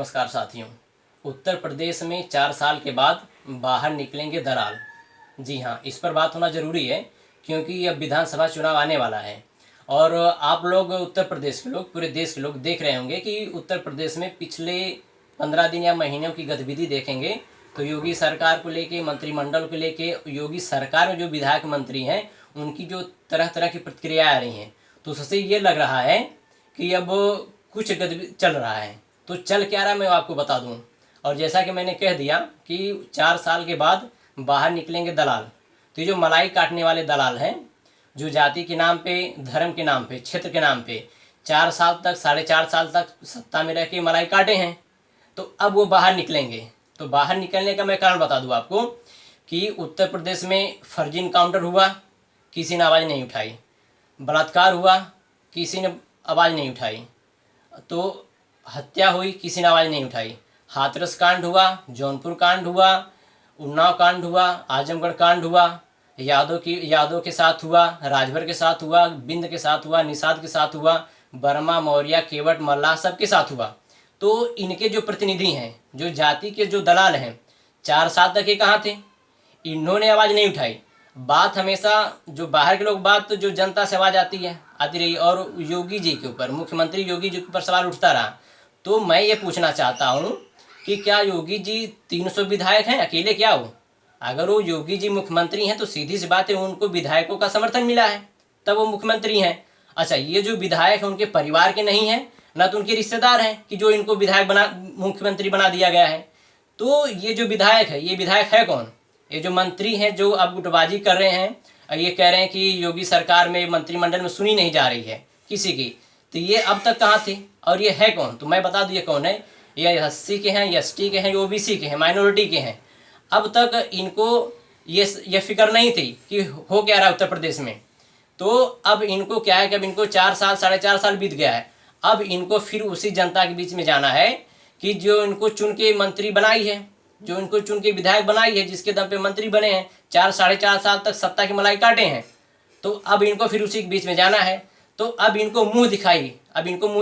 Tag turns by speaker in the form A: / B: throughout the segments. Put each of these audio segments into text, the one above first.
A: नमस्कार साथियों। उत्तर प्रदेश में 4 साल के बाद बाहर निकलेंगे दलाल। जी हाँ, इस पर बात होना ज़रूरी है क्योंकि अब विधानसभा चुनाव आने वाला है और आप लोग उत्तर प्रदेश के लोग, पूरे देश के लोग देख रहे होंगे कि उत्तर प्रदेश में पिछले 15 दिन या महीनों की गतिविधि देखेंगे तो योगी सरकार को लेके, मंत्रिमंडल को लेके, योगी सरकार में जो विधायक मंत्री हैं उनकी जो तरह तरह की प्रतिक्रिया आ रही हैं, तो उससे ये लग रहा है कि अब कुछ गतिविधि चल रहा है। तो चल क्या रहा है मैं आपको बता दूं। और जैसा कि मैंने कह दिया कि 4 साल के बाद बाहर निकलेंगे दलाल। तो ये जो मलाई काटने वाले दलाल हैं, जो जाति के नाम पे, धर्म के नाम पे, क्षेत्र के नाम पे 4 साल तक, 4.5 साल तक सत्ता में रह के मलाई काटे हैं, तो अब वो बाहर निकलेंगे। तो बाहर निकलने का मैं कारण बता दूं आपको कि उत्तर प्रदेश में फर्जी इनकाउंटर हुआ, किसी ने आवाज़ नहीं उठाई। बलात्कार हुआ, किसी ने आवाज़ नहीं उठाई। तो हत्या हुई, किसी ने आवाज़ नहीं उठाई। हाथरस कांड हुआ, जौनपुर कांड हुआ, उन्नाव कांड हुआ, आजमगढ़ कांड हुआ, यादव के साथ हुआ, राजभर के साथ हुआ, बिंद के साथ हुआ, निषाद के साथ हुआ, वर्मा, मौर्य, केवट, मल्लाह सबके साथ हुआ। तो इनके जो प्रतिनिधि हैं, जो जाति के जो दलाल हैं, 4 साल तक ये कहाँ थे? इन्होंने आवाज़ नहीं उठाई। बात हमेशा जो बाहर के लोग, बात तो जो जनता से आवाज़ आती रही और योगी जी के ऊपर, मुख्यमंत्री योगी जी के ऊपर सवाल उठता रहा। तो मैं ये पूछना चाहता हूँ कि क्या योगी जी 300 विधायक हैं अकेले? क्या हो, अगर वो योगी जी मुख्यमंत्री हैं तो सीधी सी बात है उनको विधायकों का समर्थन मिला है तब वो मुख्यमंत्री हैं। अच्छा, ये जो विधायक हैं उनके परिवार के नहीं हैं, ना तो उनके रिश्तेदार हैं कि जो इनको मुख्यमंत्री बना दिया गया है। तो ये जो विधायक है, ये विधायक है कौन? ये जो मंत्री हैं जो अब गुटबाजी कर रहे हैं, ये कह रहे हैं कि योगी सरकार में, मंत्रिमंडल में सुनी नहीं जा रही है किसी की। तो ये अब तक कहाँ थे और ये है कौन? तो मैं बता दूँ ये कौन है। ये एससी के हैं, ये एसटी के हैं, ये ओबीसी के हैं, माइनॉरिटी के हैं। अब तक इनको ये फिक्र नहीं थी कि हो क्या रहा है उत्तर प्रदेश में। तो अब इनको क्या है कि अब इनको 4 साल, 4.5 साल बीत गया है। अब इनको फिर उसी जनता के बीच में जाना है कि जो इनको चुन के मंत्री बनाई है, जो इनको चुन के विधायक बनाई है, जिसके दम पे मंत्री बने हैं, 4-4.5 साल तक सत्ता की मलाई काटे हैं, तो अब इनको फिर उसी के बीच में जाना है। तो अब इनको मुंह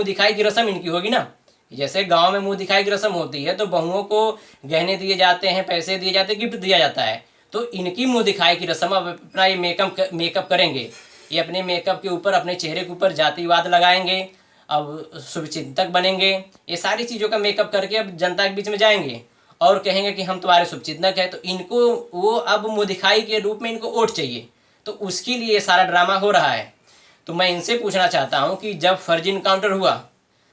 A: दिखाई की रस्म इनकी होगी ना। जैसे गांव में मुंह दिखाई की रस्म होती है तो बहुओं को गहने दिए जाते हैं, पैसे दिए जाते हैं, गिफ्ट दिया जाता है। तो इनकी मुंह दिखाई की रस्म, अब अपना ये मेकअप करेंगे। ये अपने मेकअप के ऊपर, अपने चेहरे के ऊपर जातिवाद लगाएंगे, अब शुभचिंतक बनेंगे। ये सारी चीज़ों का मेकअप करके अब जनता के बीच में जाएंगे और कहेंगे कि हम तुम्हारे शुभचिंतक हैं। तो इनको वो अब मुँह दिखाई के रूप में इनको वोट चाहिए, तो उसके लिए ये सारा ड्रामा हो रहा है। तो मैं इनसे पूछना चाहता हूँ कि जब फर्जी इनकाउंटर हुआ,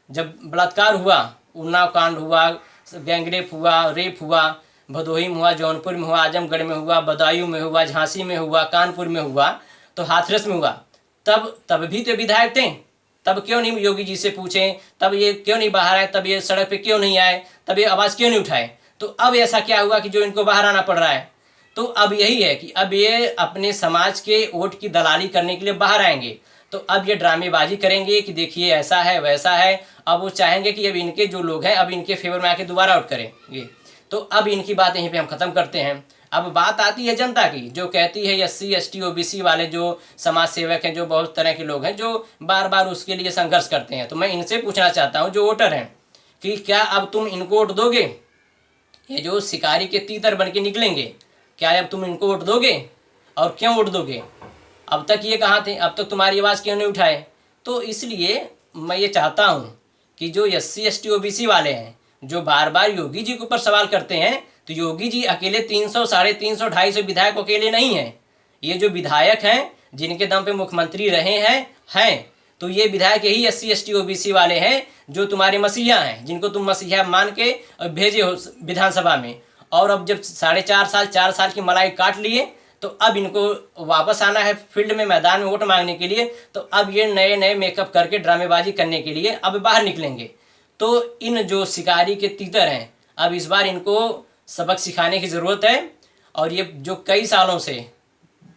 A: जब बलात्कार हुआ, उन्नाव कांड हुआ, गैंगरेप हुआ, रेप हुआ, भदोही में हुआ, जौनपुर में हुआ, आजमगढ़ में हुआ, बदायूं में हुआ, झांसी में हुआ, कानपुर में हुआ, तो हाथरस में हुआ, तब भी तो विधायक थे। तब क्यों नहीं योगी जी से पूछें? तब ये क्यों नहीं बाहर आए? तब ये सड़क पे क्यों नहीं आए? तब ये आवाज़ क्यों नहीं उठाए? तो अब ऐसा क्या हुआ कि जो इनको बाहर आना पड़ रहा है? तो अब यही है कि अब ये अपने समाज के वोट की दलाली करने के लिए बाहर आएंगे। तो अब ये ड्रामेबाजी करेंगे कि देखिए ऐसा है, वैसा है। अब वो चाहेंगे कि अब इनके जो लोग हैं अब इनके फेवर में आके दोबारा वोट करेंगे। तो अब इनकी बात यहीं पे हम ख़त्म करते हैं। अब बात आती है जनता की, जो कहती है एससी, एसटी, ओबीसी वाले जो समाज सेवक हैं, जो बहुत तरह के लोग हैं जो बार बार उसके लिए संघर्ष करते हैं। तो मैं इनसे पूछना चाहता हूँ, जो वोटर हैं, कि क्या अब तुम इनको वोट दोगे? ये जो शिकारी के तीतर बन के निकलेंगे, क्या अब तुम इनको वोट दोगे? और क्यों वोट दोगे? अब तक ये कहाँ थे? अब तक तुम्हारी आवाज़ क्यों नहीं उठाए? तो इसलिए मैं ये चाहता हूँ कि जो एससी, एसटी, ओबीसी वाले हैं, जो बार बार योगी जी के ऊपर सवाल करते हैं, तो योगी जी अकेले 300, 350, 250 विधायक अकेले नहीं हैं। ये जो विधायक हैं जिनके दम पे मुख्यमंत्री रहे हैं, तो ये विधायक यही एससी, एसटी, ओबीसी वाले हैं जो तुम्हारे मसीहा हैं, जिनको तुम मसीहा मान के भेजे हो विधानसभा में। और अब जब 4.5 साल, 4 साल की मलाई काट लिए, तो अब इनको वापस आना है फील्ड में, मैदान में वोट मांगने के लिए। तो अब ये नए नए मेकअप करके ड्रामेबाजी करने के लिए अब बाहर निकलेंगे। तो इन जो शिकारी के तीतर हैं, अब इस बार इनको सबक सिखाने की ज़रूरत है। और ये जो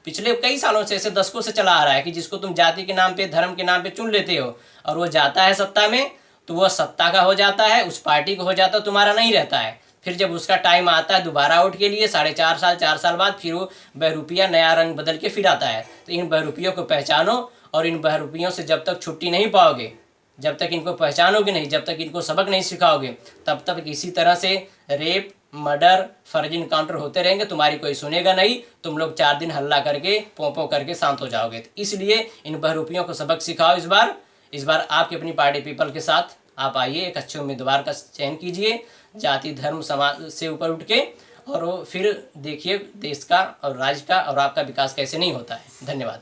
A: पिछले कई सालों से ऐसे दशकों से चला आ रहा है कि जिसको तुम जाति के नाम पे, धर्म के नाम पे चुन लेते हो और वो जाता है सत्ता में, तो वह सत्ता का हो जाता है, उस पार्टी का हो जाता है, तुम्हारा नहीं रहता है। फिर जब उसका टाइम आता है दोबारा वोट के लिए 4.5 साल, 4 साल बाद, फिर वो बहरूपिया नया रंग बदल के फिर आता है। तो इन बहरूपियों को पहचानो और इन बहरूपियों से जब तक छुट्टी नहीं पाओगे जब तक इनको पहचानोगे नहीं, जब तक इनको सबक नहीं सिखाओगे, तब तक इसी तरह से रेप, मर्डर, फर्जी इनकाउंटर होते रहेंगे। तुम्हारी कोई सुनेगा नहीं, तुम लोग 4 दिन हल्ला करके पों करके शांत हो जाओगे। तो इसलिए इन बहरूपियों को सबक सिखाओ। इस बार आपकी अपनी पार्टी पीपल के साथ आप आइए, एक अच्छे उम्मीदवार का चयन कीजिए, जाति धर्म समाज से ऊपर उठ के, और फिर देखिए देश का और राज्य का और आपका विकास कैसे नहीं होता है। धन्यवाद।